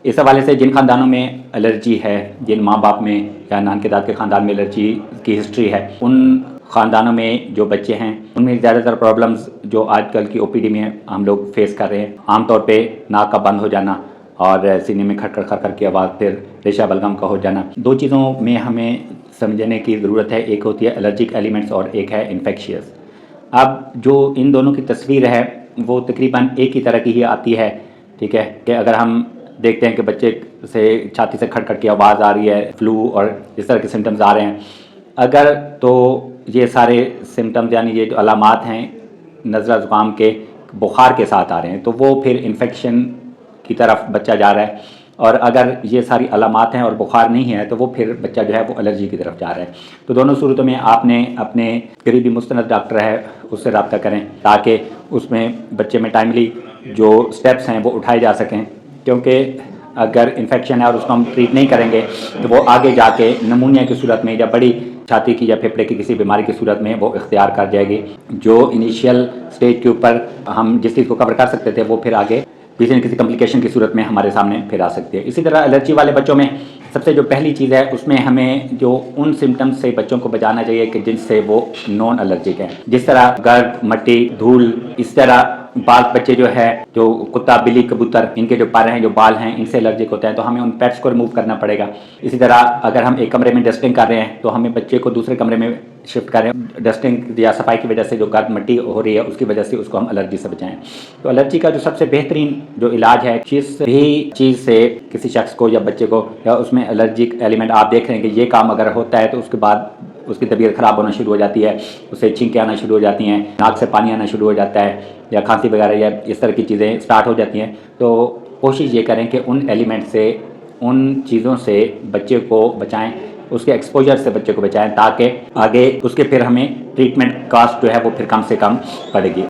اس حوالے سے جن خاندانوں میں الرجی ہے، جن ماں باپ میں یا نان کے داد کے خاندان میں الرجی کی ہسٹری ہے، ان خاندانوں میں جو بچے ہیں ان میں زیادہ تر پرابلمز جو آج کل کی او پی ڈی میں ہم لوگ فیس کر رہے ہیں، عام طور پہ ناک کا بند ہو جانا اور سینے میں کھڑ کی آواز، پھر ریشہ بلغم کا ہو جانا۔ دو چیزوں میں ہمیں سمجھنے کی ضرورت ہے، ایک ہوتی ہے الرجک ایلیمنٹس اور ایک ہے انفیکشیس۔ اب جو ان دونوں کی تصویر ہے وہ تقریباً ایک ہی طرح کی ہی آتی ہے، ٹھیک ہے، کہ اگر ہم دیکھتے ہیں کہ بچے سے چھاتی سے کھڑ کی آواز آ رہی ہے، فلو اور اس طرح کے سمٹمز آ رہے ہیں، اگر تو یہ سارے سمٹمز یعنی یہ جو علامات ہیں نزلہ زکام کے بخار کے ساتھ آ رہے ہیں تو وہ پھر انفیکشن کی طرف بچہ جا رہا ہے، اور اگر یہ ساری علامات ہیں اور بخار نہیں ہے تو وہ پھر بچہ جو ہے وہ الرجی کی طرف جا رہا ہے۔ تو دونوں صورتوں میں آپ نے اپنے قریبی مستند ڈاکٹر ہے اس سے رابطہ کریں تاکہ اس میں بچے میں ٹائملی جو سٹیپس ہیں وہ اٹھائے جا سکیں، کیونکہ اگر انفیکشن ہے اور اس کو ہم ٹریٹ نہیں کریں گے تو وہ آگے جا کے نمونیا کی صورت میں یا بڑی چھاتی کی یا پھیپھڑے کی کسی بیماری کی صورت میں وہ اختیار کر جائے گی۔ جو انیشیل سٹیج کے اوپر ہم جس چیز کو کور کر سکتے تھے وہ پھر آگے کسی نہ کسی کمپلیکیشن کی صورت میں ہمارے سامنے پھر آ سکتی ہے۔ اسی طرح الرجی والے بچوں میں سب سے جو پہلی چیز ہے اس میں ہمیں جو ان سمٹمز سے بچوں کو بچانا چاہیے کہ جن سے وہ نان الرجک ہیں، جس طرح گرد، مٹی، دھول، اس طرح بعض بچے جو ہے جو کتا، بلی، کبوتر، ان کے جو پر ہیں، جو بال ہیں، ان سے الرجک ہوتے ہیں تو ہمیں ان پیٹس کو ریموو کرنا پڑے گا۔ اسی طرح اگر ہم ایک کمرے میں ڈسٹنگ کر رہے ہیں تو ہمیں بچے کو دوسرے کمرے میں شفٹ کریں، ڈسٹنگ یا صفائی کی وجہ سے جو گرد مٹی ہو رہی ہے اس کی وجہ سے اس کو ہم الرجی سے بچائیں۔ تو الرجی کا جو سب سے بہترین جو علاج ہے، جس بھی چیز سے کسی شخص کو یا بچے کو یا اس میں الرجک ایلیمنٹ آپ دیکھ رہے ہیں کہ یہ کام اگر ہوتا ہے تو اس کے بعد اس کی طبیعت خراب ہونا شروع ہو جاتی ہے، اسے چھینکیں آنا شروع ہو جاتی ہیں، ناک سے پانی آنا شروع ہو جاتا ہے یا کھانسی وغیرہ یا اس طرح کی چیزیں سٹارٹ ہو جاتی ہیں، تو کوشش یہ کریں کہ ان ایلیمنٹ سے، ان چیزوں سے بچے کو بچائیں، اس کے ایکسپوجر سے بچے کو بچائیں تاکہ آگے اس کے پھر ہمیں ٹریٹمنٹ کاسٹ جو ہے وہ پھر کم سے کم پڑے گی۔